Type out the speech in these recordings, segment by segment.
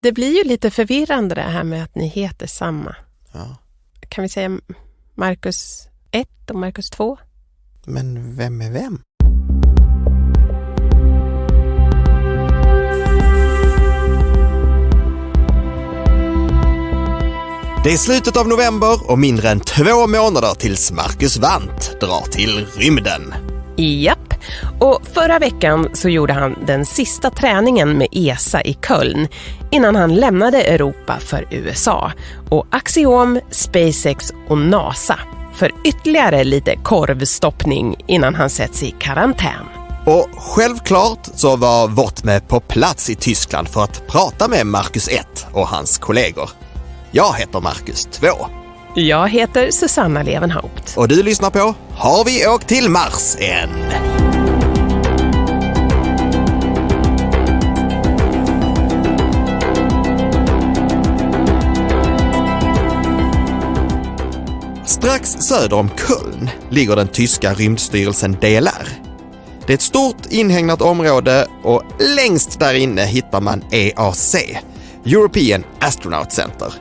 Det blir ju lite förvirrande det här med att ni heter samma. Ja. Kan vi säga Marcus 1 och Marcus 2? Men vem är vem? Det är slutet av november och mindre än 2 månader tills Marcus Wandt drar till rymden. Japp, och förra veckan så gjorde han den sista träningen med ESA i Köln innan han lämnade Europa för USA och HVÅTMÄ, SpaceX och NASA för ytterligare lite korvstoppning innan han sätts i karantän. Och självklart så var HVÅTMÄ på plats i Tyskland för att prata med Marcus 1 och hans kollegor. Jag heter Marcus 2. Jag heter Susanna Levenhaupt. Och du lyssnar på Har vi åkt till Mars än? Strax söder om Köln ligger den tyska rymdstyrelsen DLR. Det är ett stort inhägnat område och längst där inne hittar man EAC, European Astronaut Center.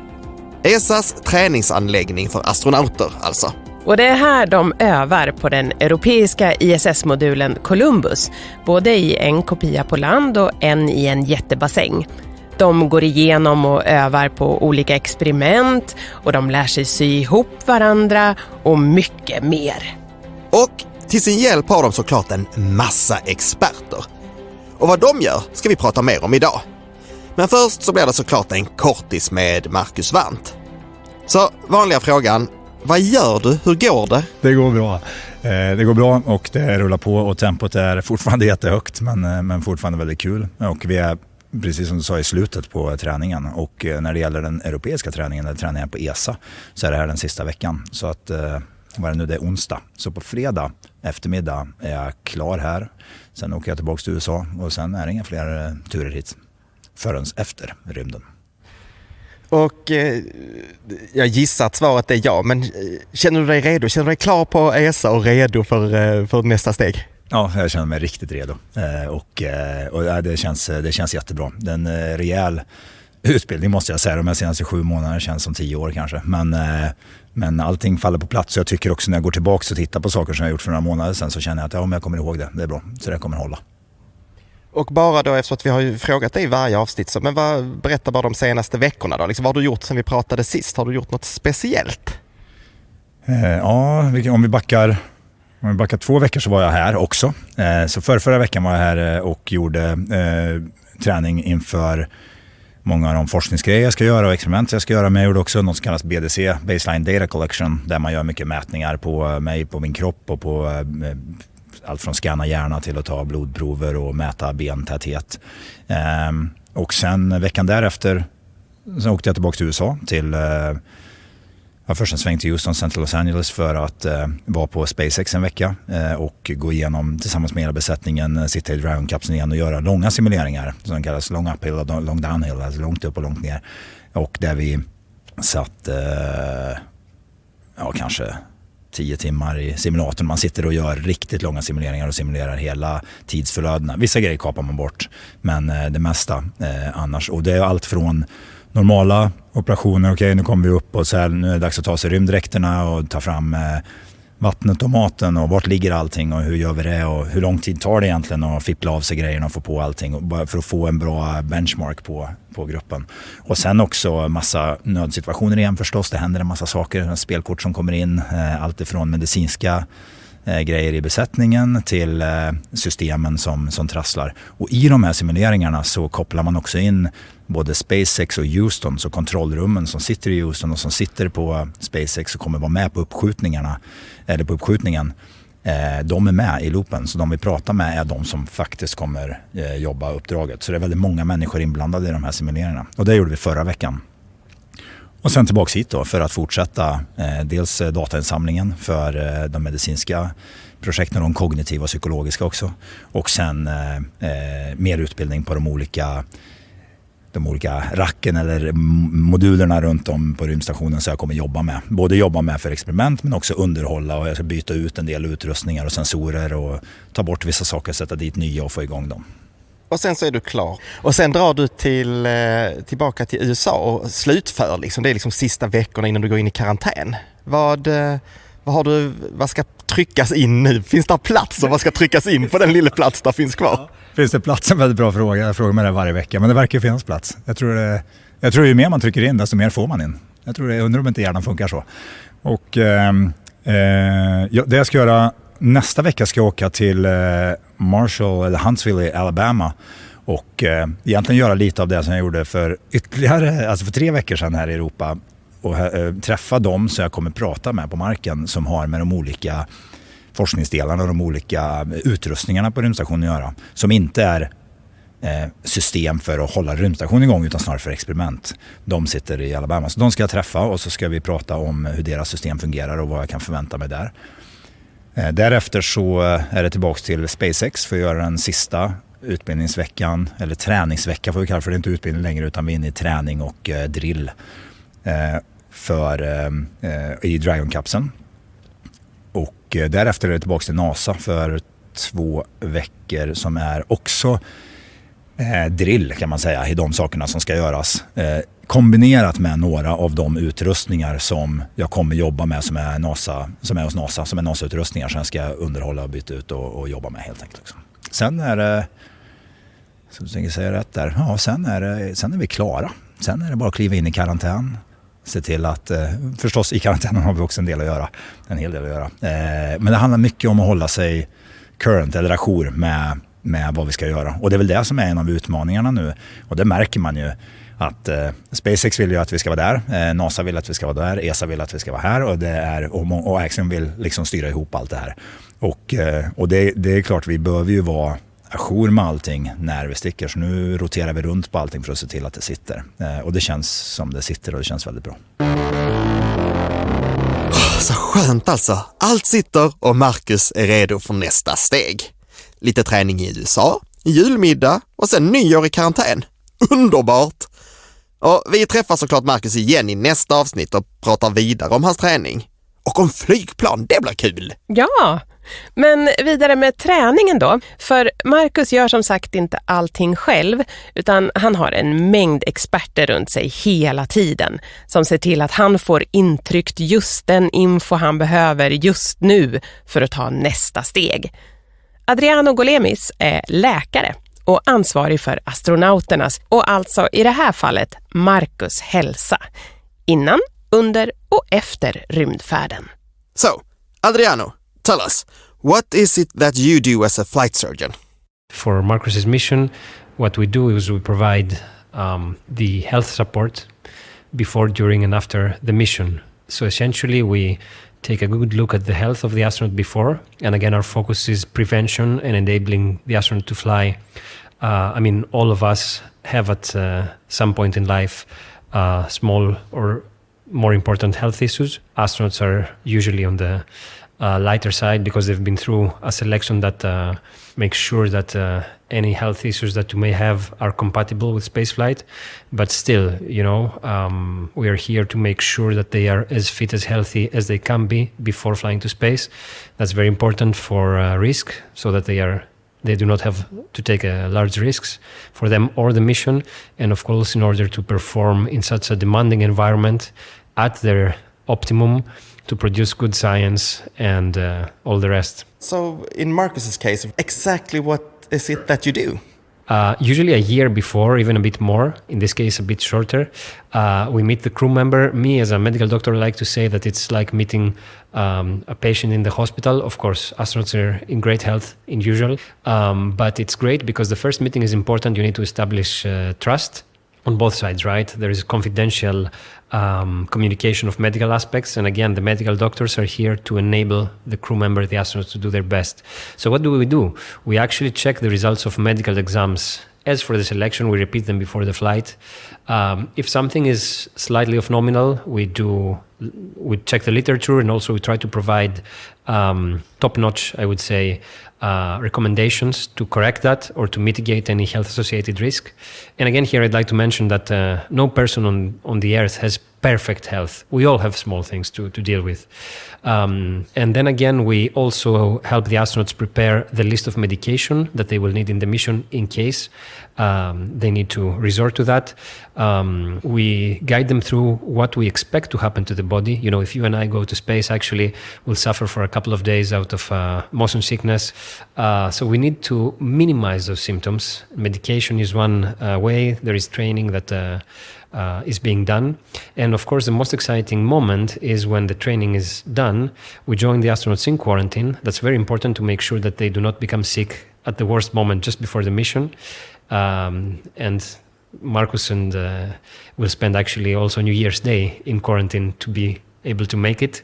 ESAs träningsanläggning för astronauter alltså. Och det är här de övar på den europeiska ISS-modulen Columbus, både i en kopia på land och en i en jättebassäng. De går igenom och övar på olika experiment och de lär sig sy ihop varandra och mycket mer. Och till sin hjälp har de såklart en massa experter. Och vad de gör ska vi prata mer om idag. Men först så blir det såklart en kortis med Marcus Wandt. Så vanliga frågan, vad gör du? Hur går det? Det går bra. Det går bra och det rullar på och tempot är fortfarande jättehögt men fortfarande väldigt kul. Och vi är precis som du sa i slutet på träningen och när det gäller den europeiska träningen, eller träningen på ESA, så är det här den sista veckan. Så att, vad är det nu, det är onsdag. Så på fredag eftermiddag är jag klar här. Sen åker jag tillbaka till USA och sen är det inga fler turer hit förrän efter rymden. Och jag gissar att svaret är ja, men känner du dig redo? Känner du dig klar på ESA och redo för nästa steg? Ja, jag känner mig riktigt redo och det känns jättebra. Det är en rejäl utbildning måste jag säga. De senaste 7 månaderna känns som 10 år kanske. Men allting faller på plats. Så jag tycker också när jag går tillbaka och tittar på saker som jag gjort för några månader sedan så känner jag att men jag kommer ihåg det. Det är bra, så det kommer hålla. Och bara då, eftersom att vi har ju frågat dig i varje avsnitt, så, men berätta bara de senaste veckorna då. Liksom, vad har du gjort sen vi pratade sist? Har du gjort något speciellt? Ja, om vi backar 2 veckor så var jag här också. Så förra veckan var jag här och gjorde träning inför många av de forskningsgrejer jag ska göra och experiment jag ska göra. Men jag gjorde också något som kallas BDC, Baseline Data Collection, där man gör mycket mätningar på mig, på min kropp och på allt från scanna hjärna till att ta blodprover och mäta bentäthet. Och sen veckan därefter så åkte jag tillbaka till USA till först en sväng till Houston, sen till Los Angeles för att vara på SpaceX en vecka och gå igenom tillsammans med hela besättningen, sitta i Dragon-kapseln igen och göra långa simuleringar som kallas long uphill och long downhill, alltså långt upp och långt ner. Och där vi satt kanske 10 timmar i simulatorn. Man sitter och gör riktigt långa simuleringar och simulerar hela tidsförlödena. Vissa grejer kapar man bort, men det mesta annars. Och det är allt från normala operationer, okej, nu kommer vi upp och så här, nu är det dags att ta sig rymddräkterna och ta fram vattnet och maten och vart ligger allting och hur gör vi det och hur lång tid tar det egentligen att fippla av sig grejerna och få på allting och bara för att få en bra benchmark på gruppen. Och sen också massa nödsituationer igen förstås, det händer en massa saker, spelkort som kommer in, allt ifrån medicinska grejer i besättningen till systemen som trasslar. Och i de här simuleringarna så kopplar man också in både SpaceX och Houston, så kontrollrummen som sitter i Houston och som sitter på SpaceX och kommer vara med på uppskjutningen, de är med i loopen. Så de vi pratar med är de som faktiskt kommer jobba uppdraget. Så det är väldigt många människor inblandade i de här simuleringarna. Och det gjorde vi förra veckan. Och sen tillbaka hit då för att fortsätta dels datainsamlingen för de medicinska projekten och de kognitiva och psykologiska också. Och sen mer utbildning på de olika racken eller modulerna runt om på rymdstationen så jag kommer jobba med. Både jobba med för experiment men också underhålla och jag ska byta ut en del utrustningar och sensorer och ta bort vissa saker, sätta dit nya och få igång dem. Och sen så är du klar. Och sen drar du tillbaka till USA och slutför liksom. Det är liksom sista veckorna innan du går in i karantän. Vad ska tryckas in nu? Finns det plats och vad ska tryckas in på den lilla plats där finns kvar? Ja. Finns det plats? En väldigt bra fråga. Jag frågar mig det varje vecka. Men det verkar ju finnas plats. Jag tror ju mer man trycker in desto mer får man in. Jag undrar om inte hjärnan funkar så. Och det jag ska göra nästa vecka ska jag åka till Marshall eller Huntsville i Alabama och egentligen göra lite av det som jag gjorde för 3 veckor sedan här i Europa och träffa dem som jag kommer prata med på marken som har med de olika forskningsdelarna och de olika utrustningarna på rymdstationen att göra. Som inte är system för att hålla rymdstationen igång utan snarare för experiment. De sitter i Alabama. Så de ska jag träffa och så ska vi prata om hur deras system fungerar och vad jag kan förvänta mig där. Därefter så är det tillbaka till SpaceX för att göra den sista utbildningsveckan, eller träningsvecka får vi kalla för det, inte utbildning längre utan vi är inne i träning och drill i Dragon-kapseln. Och därefter är det tillbaka till NASA för 2 veckor som är också drill kan man säga i de sakerna som ska göras. Kombinerat med några av de utrustningar som jag kommer jobba med som är hos NASA, som är NASA-utrustningar som jag ska underhålla och byta ut och jobba med helt enkelt. Sen är det, så du tänker säga rätt där, ja, sen är vi klara. Sen är det bara att kliva in i karantän. Se till att, förstås i karantänen har vi också en hel del att göra. Men det handlar mycket om att hålla sig current eller ajour med vad vi ska göra. Och det är väl det som är en av utmaningarna nu. Och det märker man ju att SpaceX vill ju att vi ska vara där. NASA vill att vi ska vara där. ESA vill att vi ska vara här. Och Axiom vill liksom styra ihop allt det här. Och det är klart, vi behöver ju vara ajour med allting när vi sticker. Så nu roterar vi runt på allting för att se till att det sitter. Och det känns som det sitter och det känns väldigt bra. Så skönt alltså. Allt sitter och Marcus är redo för nästa steg. Lite träning i USA, julmiddag och sen nyår i karantän. Underbart! Och vi träffar såklart Marcus igen i nästa avsnitt och pratar vidare om hans träning. Och om flygplan, det blir kul! Ja, men vidare med träningen då. För Marcus gör som sagt inte allting själv, utan han har en mängd experter runt sig hela tiden som ser till att han får intryckt just den info han behöver just nu för att ta nästa steg. Adrianos Golemis är läkare och ansvarig för astronauternas och alltså i det här fallet Marcus hälsa innan, under och efter rymdfärden. So, Adriano, tell us, what is it that you do as a flight surgeon? For Marcus's mission, what we do is we provide the health support before, during and after the mission. So essentially we take a good look at the health of the astronaut before, and again our focus is prevention and enabling the astronaut to fly. All of us have at some point in life small or more important health issues. Astronauts are usually on the lighter side because they've been through a selection that makes sure that any health issues that you may have are compatible with spaceflight. But still, we are here to make sure that they are as fit, as healthy as they can be before flying to space. That's very important for risk, so that they do not have to take large risks for them or the mission. And of course, in order to perform in such a demanding environment at their optimum, to produce good science and all the rest. So in Marcus's case, exactly what is it that you do? Usually a year before, even a bit more, in this case a bit shorter, we meet the crew member. Me as a medical doctor like to say that it's like meeting a patient in the hospital. Of course, astronauts are in great health in usual, but it's great because the first meeting is important. You need to establish trust on both sides, right? There is confidential communication of medical aspects, and again, the medical doctors are here to enable the crew member, the astronauts, to do their best. So what do? We actually check the results of medical exams. As for the selection, we repeat them before the flight. If something is slightly off nominal, we check the literature, and also we try to provide top-notch, I would say, recommendations to correct that or to mitigate any health-associated risk. And again, here I'd like to mention that no person on the Earth has perfect health. We all have small things to deal with. And then again, we also help the astronauts prepare the list of medication that they will need in the mission in case they need to resort to that. We guide them through what we expect to happen to the body. You know, if you and I go to space, actually, we'll suffer for a couple of days out of motion sickness. So we need to minimize those symptoms. Medication is one way. There is training that is being done. And of course, the most exciting moment is when the training is done. We join the astronauts in quarantine. That's very important to make sure that they do not become sick at the worst moment just before the mission. And Marcus and will spend actually also New Year's Day in quarantine to be able to make it.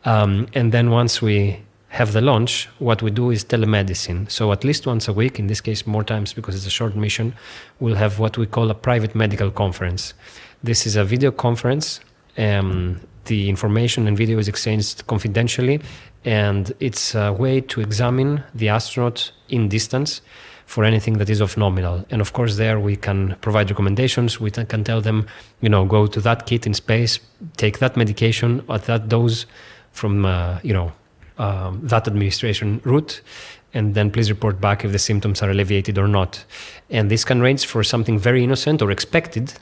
And then once we have the launch, what we do is telemedicine. So at least once a week, in this case more times because it's a short mission, we'll have what we call a private medical conference. This is a video conference. The information and video is exchanged confidentially, and it's a way to examine the astronaut in distance for anything that is of nominal. And of course there we can provide recommendations. We can tell them, you know, go to that kit in space, take that medication at that dose from, that administration route, and then please report back if the symptoms are alleviated or not. And this can range for something very innocent or expected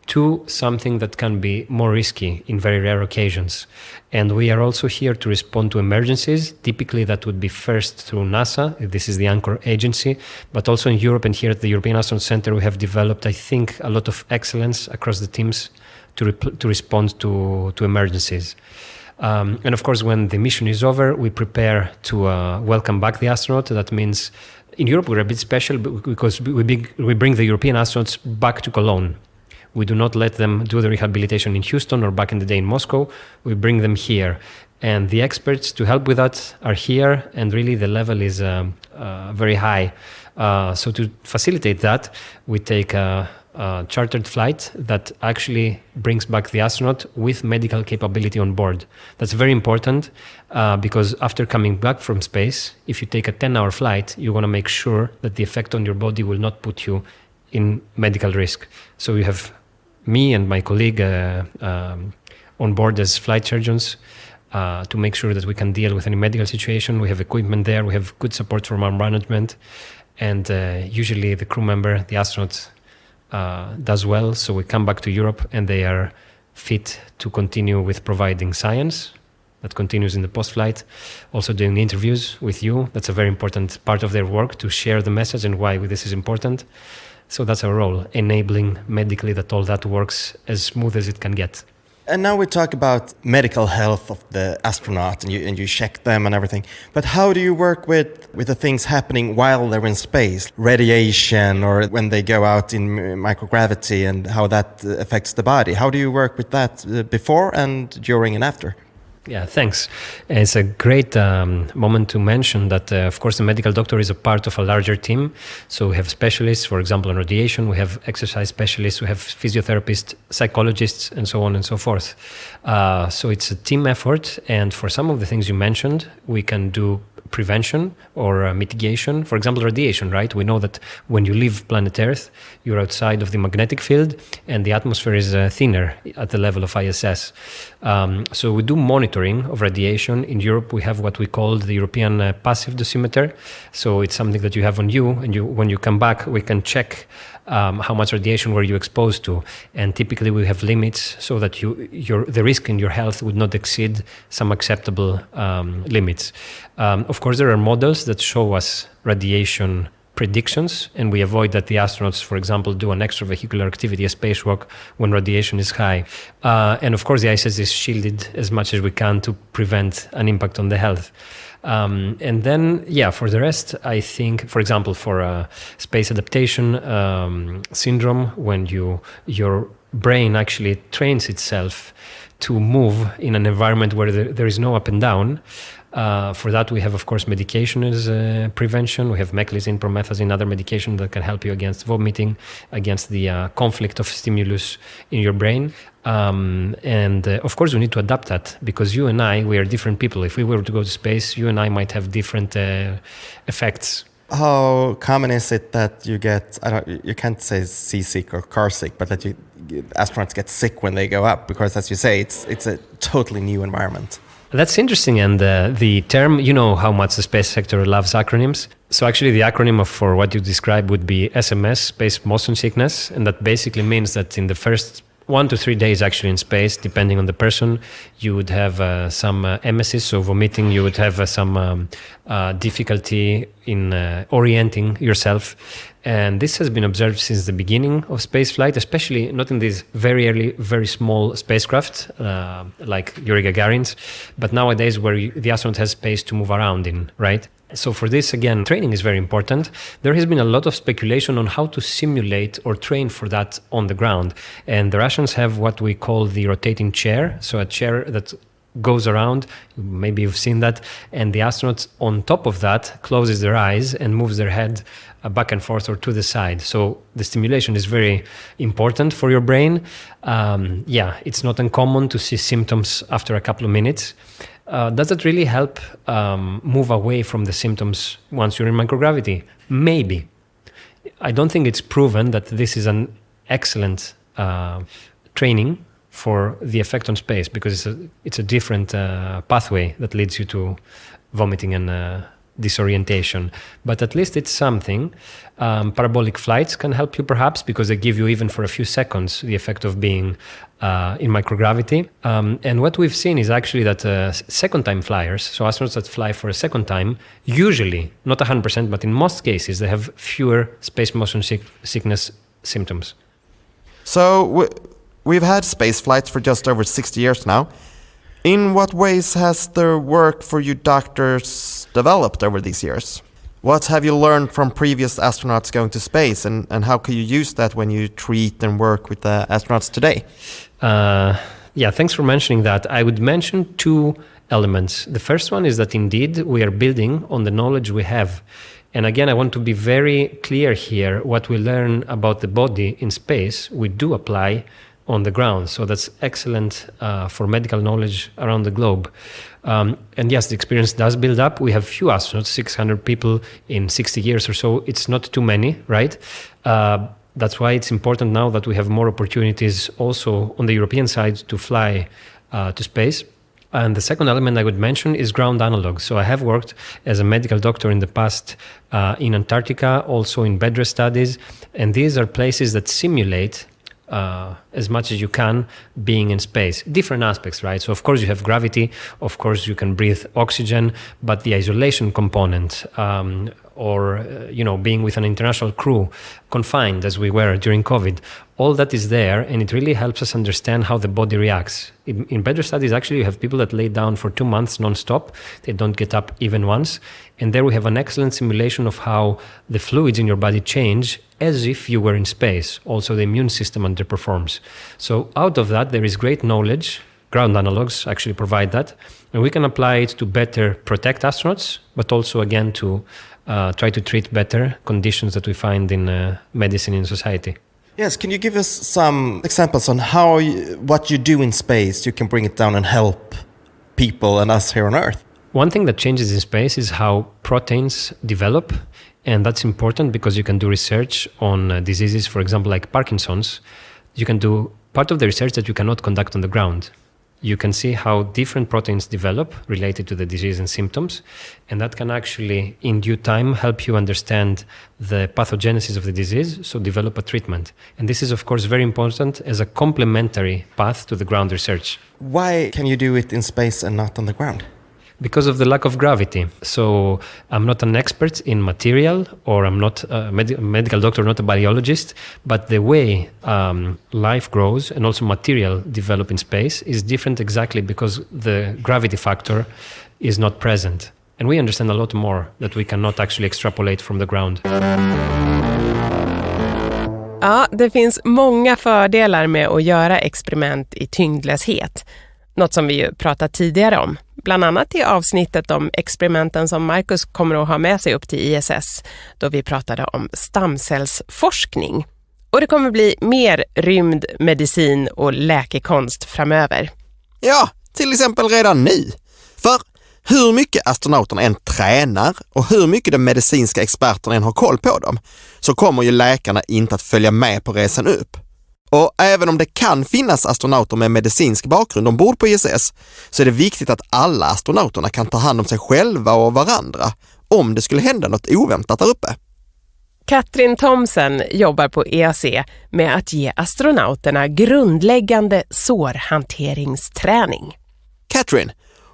to something that can be more risky in very rare occasions. And we are also here to respond to emergencies. Typically that would be first through NASA, this is the anchor agency, but also in Europe and here at the European Astronaut Center we have developed, I think, a lot of excellence across the teams to respond to emergencies. And of course, when the mission is over, we prepare to welcome back the astronaut. That means in Europe we're a bit special because we bring the European astronauts back to Cologne. We do not let them do the rehabilitation in Houston or back in the day in Moscow. We bring them here. And the experts to help with that are here, and really the level is very high. So to facilitate that, we take a chartered flight that actually brings back the astronaut with medical capability on board. That's very important because after coming back from space, if you take a 10-hour flight, you want to make sure that the effect on your body will not put you in medical risk. So you have me and my colleague on board as flight surgeons to make sure that we can deal with any medical situation. We have equipment there, we have good support from our management, and usually the crew member, the astronaut, does well. So we come back to Europe and they are fit to continue with providing science that continues in the post-flight, also doing interviews with you. That's a very important part of their work, to share the message and why this is important. So that's our role, enabling medically that all that works as smooth as it can get. And now we talk about medical health of the astronaut, and you check them and everything. But how do you work with the things happening while they're in space? Radiation, or when they go out in microgravity, and how that affects the body. How do you work with that before and during and after? Yeah, thanks. It's a great moment to mention that, of course, the medical doctor is a part of a larger team. So we have specialists, for example, in radiation, we have exercise specialists, we have physiotherapists, psychologists, and so on and so forth. So it's a team effort. And for some of the things you mentioned, we can do prevention or mitigation. For example, radiation, right? We know that when you leave planet Earth, you're outside of the magnetic field and the atmosphere is thinner at the level of ISS. So we do monitoring of radiation. In Europe, we have what we call the European passive dosimeter. So it's something that you have on you, and when you come back, we can check how much radiation were you exposed to, and typically we have limits so that the risk in your health would not exceed some acceptable limits. Of course, there are models that show us radiation predictions, and we avoid that the astronauts, for example, do an extravehicular activity, a spacewalk, when radiation is high. And of course, the ISS is shielded as much as we can to prevent an impact on the health. And then, for the rest, I think, for example, for space adaptation syndrome, when your brain actually trains itself to move in an environment where there is no up and down. For that, we have, of course, medication as prevention. We have meclizine, promethazine, other medication that can help you against vomiting, against the conflict of stimulus in your brain. And of course, we need to adapt that, because you and I, we are different people. If we were to go to space, you and I might have different effects How common is it that you get, you can't say seasick or car sick, but that astronauts get sick when they go up? Because as you say, it's a totally new environment. That's interesting, and the term, you know how much the space sector loves acronyms. So actually the acronym for what you described would be SMS, space motion sickness, and that basically means that in the first 1 to 3 days actually in space, depending on the person, you would have some emesis, so vomiting, you would have some difficulty in orienting yourself. And this has been observed since the beginning of spaceflight, especially not in these very early, very small spacecraft like Yuri Gagarin's, but nowadays where the astronaut has space to move around in, right? So for this, again, training is very important. There has been a lot of speculation on how to simulate or train for that on the ground. And the Russians have what we call the rotating chair, so a chair that goes around, maybe you've seen that, and the astronauts on top of that closes their eyes and moves their head back and forth or to the side. So the stimulation is very important for your brain. It's not uncommon to see symptoms after a couple of minutes. Does it really help move away from the symptoms once you're in microgravity? Maybe. I don't think it's proven that this is an excellent training for the effect on space, because it's a different pathway that leads you to vomiting and disorientation. But at least it's something. Parabolic flights can help you perhaps, because they give you even for a few seconds the effect of being in microgravity. And what we've seen is actually that second-time flyers, so astronauts that fly for a second time, usually, not 100%, but in most cases, they have fewer space motion sickness symptoms. So we've had space flights for just over 60 years now. In what ways has the work for you doctors developed over these years? What have you learned from previous astronauts going to space, and how can you use that when you treat and work with the astronauts today? Thanks for mentioning that. I would mention two elements. The first one is that indeed we are building on the knowledge we have. And again, I want to be very clear here. What we learn about the body in space, we do apply on the ground. So that's excellent for medical knowledge around the globe. And yes, the experience does build up. We have few astronauts, 600 people in 60 years or so. It's not too many, right? That's why it's important now that we have more opportunities also on the European side to fly to space. And the second element I would mention is ground analogs. So I have worked as a medical doctor in the past in Antarctica, also in bed rest studies. And these are places that simulate as much as you can being in space. Different aspects, right? So of course you have gravity, of course you can breathe oxygen, but the isolation component being with an international crew, confined as we were during COVID, all that is there, and it really helps us understand how the body reacts. In better studies, actually, you have people that lay down for 2 months non-stop. They don't get up even once. And there we have an excellent simulation of how the fluids in your body change as if you were in space. Also, the immune system underperforms. So out of that, there is great knowledge. Ground analogs actually provide that. And we can apply it to better protect astronauts, but also, again, to try to treat better conditions that we find in medicine in society. Yes, can you give us some examples on how what you do in space, you can bring it down and help people and us here on Earth? One thing that changes in space is how proteins develop, and that's important because you can do research on diseases, for example, like Parkinson's. You can do part of the research that you cannot conduct on the ground. You can see how different proteins develop related to the disease and symptoms, and that can actually, in due time, help you understand the pathogenesis of the disease, so develop a treatment. And this is, of course, very important as a complementary path to the ground research. Why can you do it in space and not on the ground? Because of the lack of gravity. So I'm not an expert in material, or I'm not a medical doctor, not a biologist, but the way life grows and also material develop in space is different exactly because the gravity factor is not present. And we understand a lot more that we cannot actually extrapolate from the ground. Ja, det finns många fördelar med att göra experiment i tyngdlöshet. Något som vi ju pratat tidigare om. Bland annat i avsnittet om experimenten som Marcus kommer att ha med sig upp till ISS, då vi pratade om stamcellsforskning. Och det kommer bli mer rymd, medicin och läkekonst framöver. Ja, till exempel redan nu. För Hur mycket astronauterna än tränar och hur mycket de medicinska experterna än har koll på dem, så kommer ju läkarna inte att följa med på resan upp. Och även om det kan finnas astronauter med medicinsk bakgrund ombord på ISS, så är det viktigt att alla astronauterna kan ta hand om sig själva och varandra om det skulle hända något oväntat där uppe. Katrin Tomson jobbar på EAC med att ge astronauterna grundläggande sårhanteringsträning. Katrin,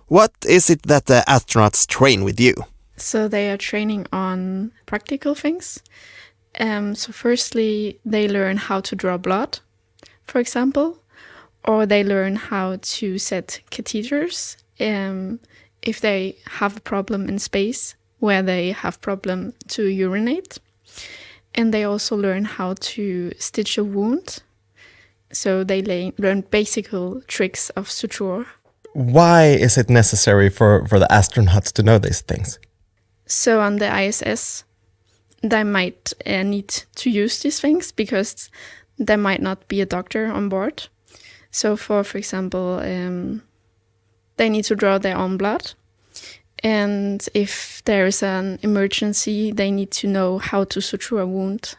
what is it that the astronauts train with you? So they are training on practical things. So firstly, they learn how to draw blood, for example, or they learn how to set catheters if they have a problem in space where they have problem to urinate. And they also learn how to stitch a wound. So they learn basic tricks of suture. Why is it necessary for the astronauts to know these things? So on the ISS, they might need to use these things because there might not be a doctor on board. So for example, they need to draw their own blood. And if there is an emergency, they need to know how to suture a wound,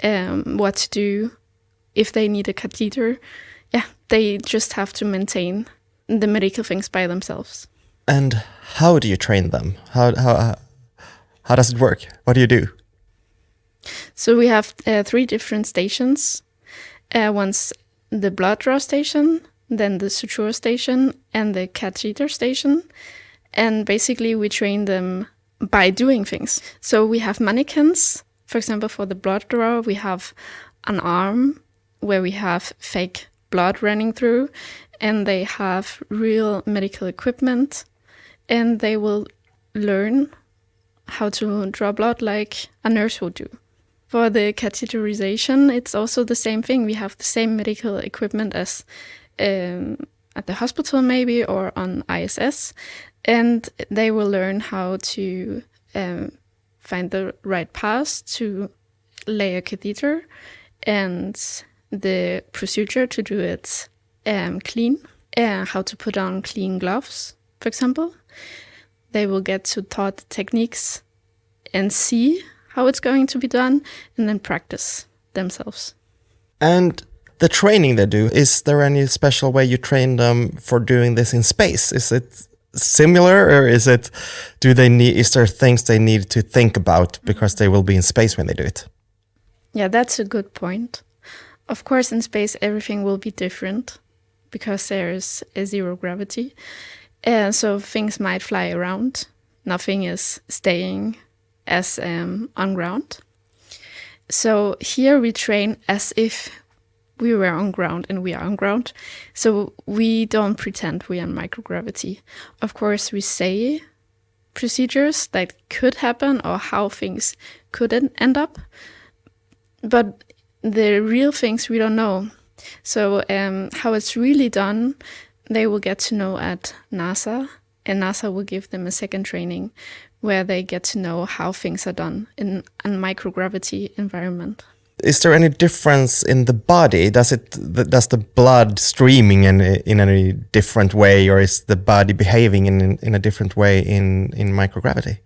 what to do. If they need a catheter, they just have to maintain the medical things by themselves. And how do you train them? How does it work? What do you do? So we have 3 different stations. One's the blood draw station, then the suture station, and the catheter station. And basically we train them by doing things. So we have mannequins. For example, for the blood draw, we have an arm where we have fake blood running through, and they have real medical equipment, and they will learn how to draw blood like a nurse would do. For the catheterization, it's also the same thing. We have the same medical equipment as at the hospital maybe or on ISS, and they will learn how to find the right pass to lay a catheter and the procedure to do it clean, how to put on clean gloves, for example. They will get to taught the techniques and see how it's going to be done and then practice themselves. And the training they do, is there any special way you train them for doing this in space? Is it similar, or is there things they need to think about because they will be in space when they do it? Yeah, that's a good point. Of course, in space, everything will be different because there is a zero gravity. So things might fly around. Nothing is staying as on ground. So here we train as if we were on ground and we are on ground. So we don't pretend we are in microgravity. Of course, we say procedures that could happen or how things could end up. But the real things we don't know. So how it's really done, they will get to know at NASA, and NASA will give them a second training where they get to know how things are done in a microgravity environment. Is there any difference in the body? Does the blood streaming in any different way, or is the body behaving in a different way in microgravity?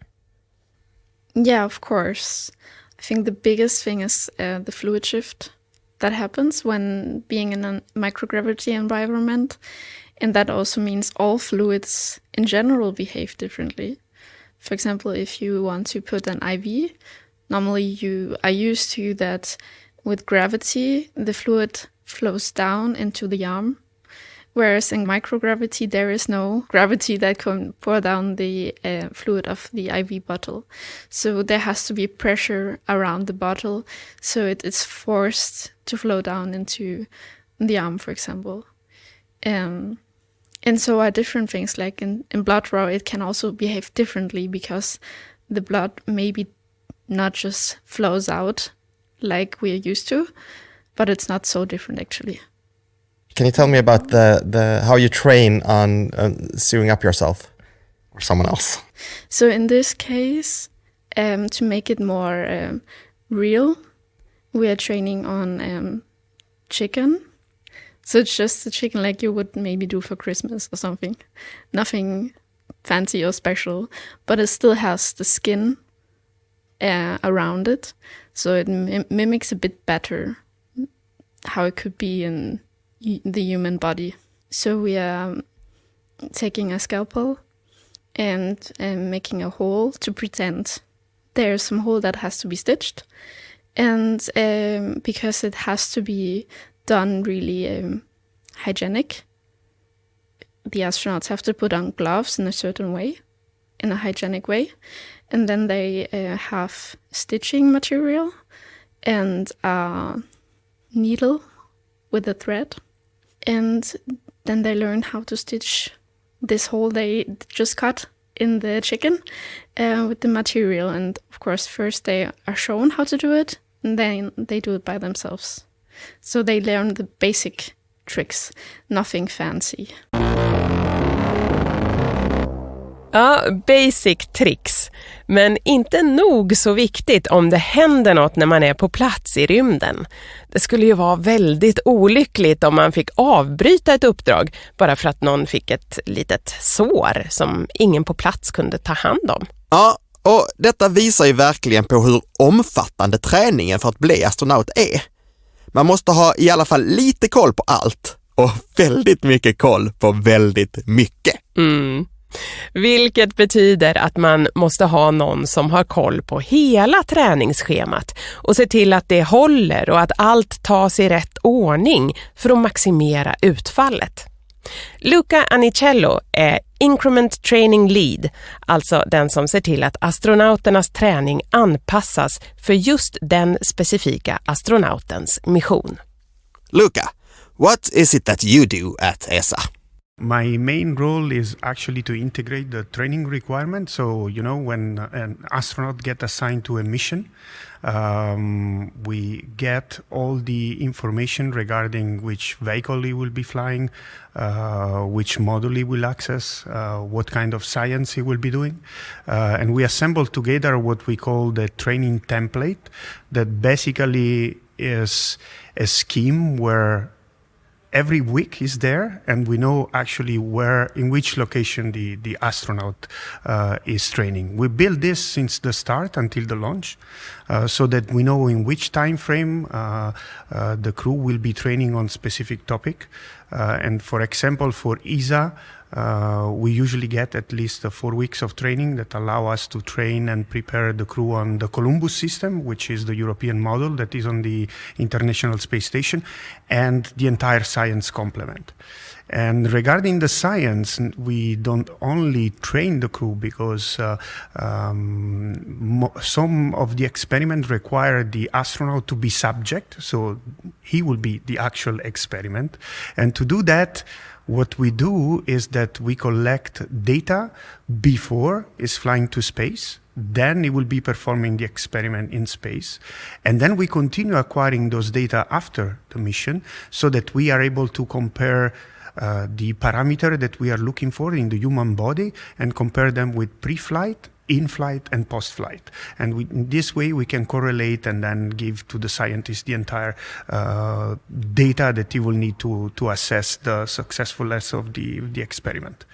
Yeah, of course. I think the biggest thing is the fluid shift that happens when being in a microgravity environment. And that also means all fluids in general behave differently. For example, if you want to put an IV, normally you are used to that with gravity, the fluid flows down into the arm. Whereas in microgravity, there is no gravity that can pour down the fluid of the IV bottle. So there has to be pressure around the bottle, so it is forced to flow down into the arm, for example. And so are different things, like in blood draw, it can also behave differently because the blood maybe not just flows out like we're used to, but it's not so different actually. Can you tell me about the how you train on sewing up yourself or someone else? So in this case, to make it more real, we are training on chicken. So it's just the chicken like you would maybe do for Christmas or something. Nothing fancy or special, but it still has the skin around it, so it mimics a bit better how it could be in the human body. So we are taking a scalpel and making a hole to pretend there's some hole that has to be stitched, and because it has to be done really hygienic, the astronauts have to put on gloves in a certain way, in a hygienic way, and then they have stitching material and a needle with a thread, and then they learn how to stitch this hole they just cut in the chicken with the material. And of course, first they are shown how to do it, and then they do it by themselves. So they learn the basic tricks, nothing fancy. Ja, basic tricks. Men inte nog så viktigt om det händer något när man är på plats i rymden. Det skulle ju vara väldigt olyckligt om man fick avbryta ett uppdrag bara för att någon fick ett litet sår som ingen på plats kunde ta hand om. Ja, och detta visar ju verkligen på hur omfattande träningen för att bli astronaut är. Man måste ha i alla fall lite koll på allt och väldigt mycket koll på väldigt mycket. Vilket betyder att man måste ha någon som har koll på hela träningsschemat och se till att det håller och att allt tas i rätt ordning för att maximera utfallet. Luca Anniciello är increment training lead, alltså den som ser till att astronauternas träning anpassas för just den specifika astronautens mission. Luca, what is it that you do at ESA? My main role is actually to integrate the training requirements. So, you know, when an astronaut gets assigned to a mission, we get all the information regarding which vehicle he will be flying, which module he will access, what kind of science he will be doing. And we assemble together what we call the training template that basically is a scheme where every week is there, and we know actually where, in which location the astronaut is training. We build this since the start until the launch, so that we know in which time frame the crew will be training on specific topic. And for example, for ESA, we usually get at least 4 weeks of training that allow us to train and prepare the crew on the Columbus system, which is the European model that is on the International Space Station, and the entire science complement. And regarding the science, we don't only train the crew because some of the experiments require the astronaut to be subject, so he will be the actual experiment. And to do that, what we do is that we collect data before he's flying to space. Then he will be performing the experiment in space. And then we continue acquiring those data after the mission so that we are able to compare the parameter that we are looking for in the human body and compare them with pre-flight, in-flight, and post-flight. And in this way, we can correlate and then give to the scientist the entire data that he will need to assess the successfulness of the experiment.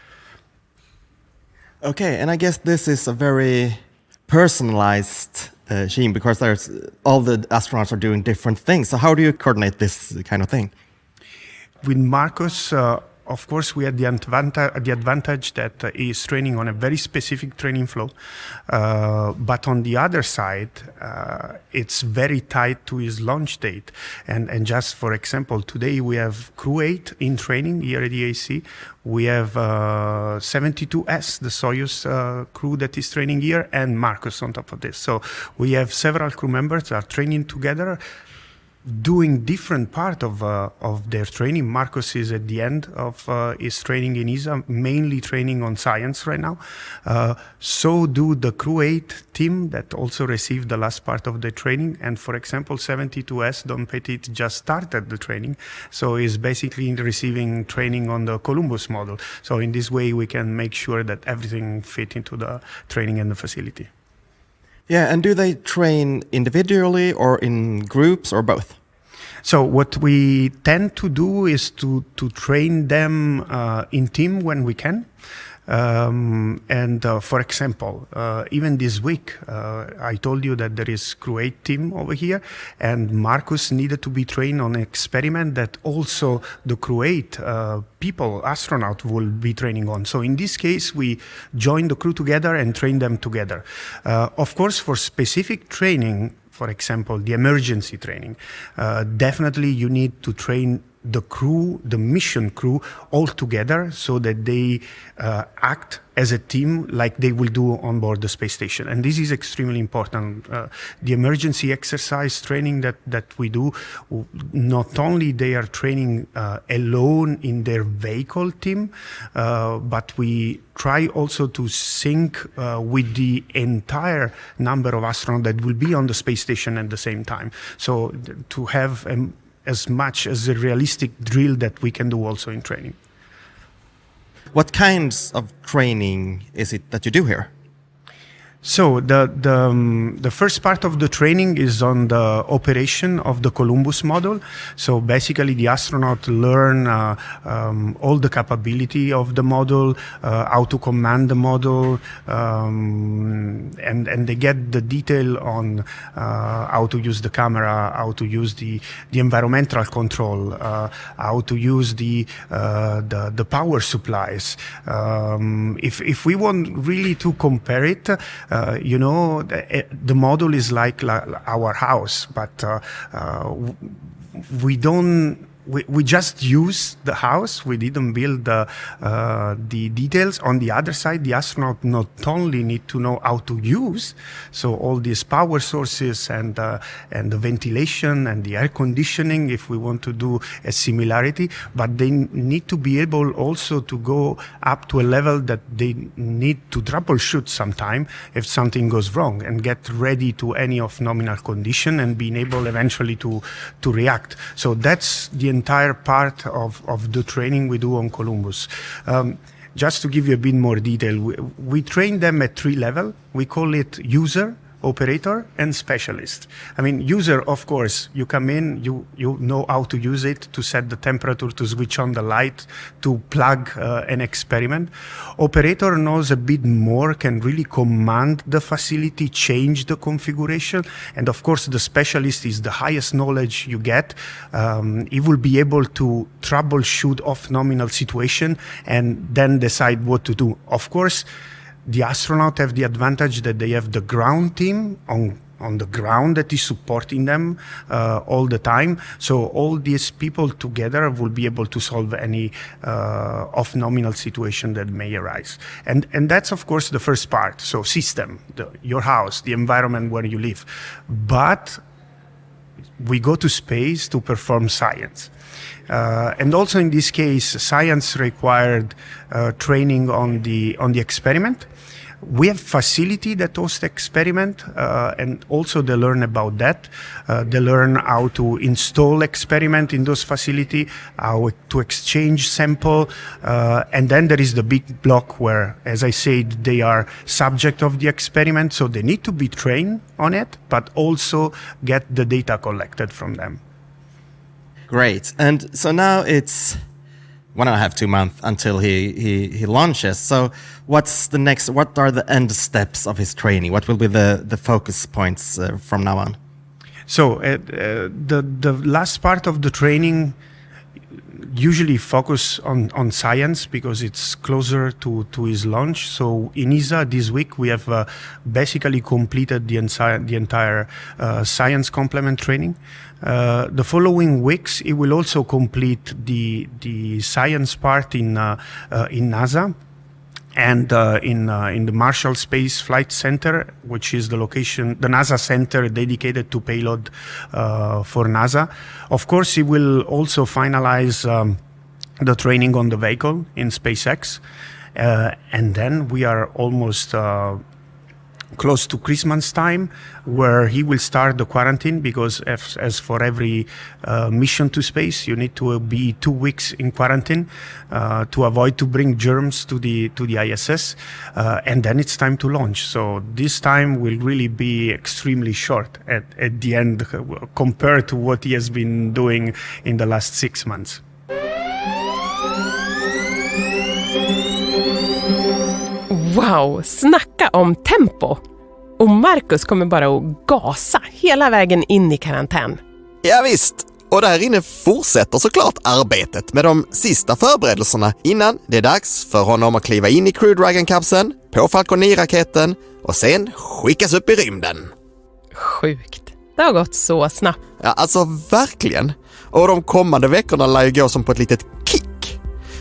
Okay, and I guess this is a very personalized scheme because there's all the astronauts are doing different things. So how do you coordinate this kind of thing? With Marcus, of course, we had the advantage that he is training on a very specific training flow. But on the other side, it's very tied to his launch date. And just for example, today we have Crew 8 in training here at the AC. We have 72S, the Soyuz crew that is training here, and Marcus on top of this. So we have several crew members that are training together, doing different part of their training. Marcus is at the end of his training in ESA, mainly training on science right now. So do the Crew 8 team that also received the last part of the training. And for example, 72S, Don Petit just started the training. So he's basically receiving training on the Columbus model. So in this way, we can make sure that everything fit into the training and the facility. Yeah, and do they train individually or in groups or both? So what we tend to do is to train them in team when we can. For example, even this week, I told you that there is Crew 8 team over here, and Marcus needed to be trained on an experiment that also the Crew 8 people, astronaut, will be training on. So in this case, we join the crew together and train them together. Of course, for specific training, for example, the emergency training, definitely you need to train the crew, the mission crew, all together so that they act as a team like they will do on board the space station. And this is extremely important. The emergency exercise training that we do, not only they are training alone in their vehicle team, but we try also to sync with the entire number of astronauts that will be on the space station at the same time. So to have as much as a realistic drill that we can do also in training. What kinds of training is it that you do here? So the first part of the training is on the operation of the Columbus module. So basically the astronaut learn all the capability of the module, how to command the module, and they get the detail on how to use the camera, how to use the environmental control, how to use the power supplies. If we want really to compare it, the model is like our house, but we just use the house. We didn't build the details. On the other side, the astronaut not only need to know how to use, so all these power sources and the ventilation and the air conditioning, if we want to do a similarity, but they need to be able also to go up to a level that they need to troubleshoot sometime if something goes wrong and get ready to any of nominal condition and being able eventually to react. So that's the entire part of the training we do on Columbus. Just to give you a bit more detail, we train them at 3 levels. We call it user, operator, and specialist. I mean, user, of course, you come in, you know how to use it, to set the temperature, to switch on the light, to plug an experiment. Operator knows a bit more, can really command the facility, change the configuration. And of course, the specialist is the highest knowledge you get. He will be able to troubleshoot off-nominal situation and then decide what to do. Of course, the astronaut have the advantage that they have the ground team on the ground that is supporting them all the time. So all these people together will be able to solve any off-nominal situation that may arise. And that's, of course, the first part. So system, your house, the environment where you live. But we go to space to perform science. And also in this case, science required training on the experiment. We have facility that host experiment, and also they learn about that. They learn how to install experiment in those facility, how to exchange sample, and then there is the big block where, as I said, they are subject of the experiment, so they need to be trained on it, but also get the data collected from them. Great. And so now it's 1.5, 2 months until he launches. So what's the next? What are the end steps of his training? What will be the focus points from now on? So the last part of the training usually focus on science because it's closer to his launch. So in ESA this week we have basically completed the entire science complement training. The following weeks he will also complete the science part in NASA. And in the Marshall Space Flight Center, which is the NASA center dedicated to payload for NASA. Of course, he will also finalize the training on the vehicle in SpaceX. And then we are almost close to Christmas time, where he will start the quarantine, because as for every mission to space, you need to be 2 weeks in quarantine to avoid to bring germs to the ISS, and then it's time to launch. So this time will really be extremely short at the end compared to what he has been doing in the last 6 months. Wow, snacka om tempo! Och Marcus kommer bara att gasa hela vägen in i karantän. Ja visst, och där inne fortsätter såklart arbetet med de sista förberedelserna innan det är dags för honom att kliva in i Crew Dragon-kapseln, på Falcon 9-raketen och sen skickas upp i rymden. Sjukt. Det har gått så snabbt. Ja, alltså verkligen. Och de kommande veckorna lär ju gå som på ett litet kick.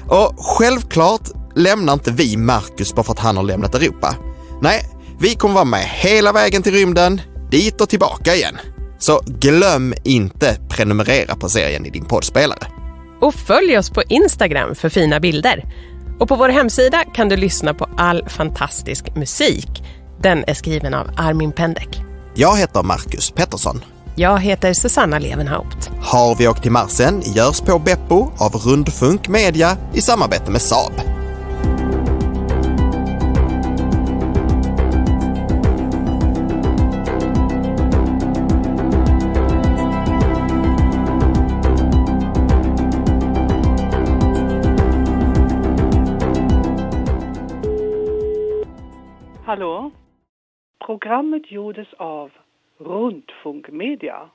Och självklart lämnar inte vi Marcus bara för att han har lämnat Europa. Nej, vi kommer vara med hela vägen till rymden, dit och tillbaka igen. Så glöm inte prenumerera på serien i din poddspelare. Och följ oss på Instagram för fina bilder. Och på vår hemsida kan du lyssna på all fantastisk musik. Den är skriven av Armin Pendek. Jag heter Marcus Pettersson. Jag heter Susanna Levenhaupt. Har vi åkt till Marsen görs på Beppo av Rundfunk Media i samarbete med Saab. Hallå? Programmet gjordes av Rundfunk Media.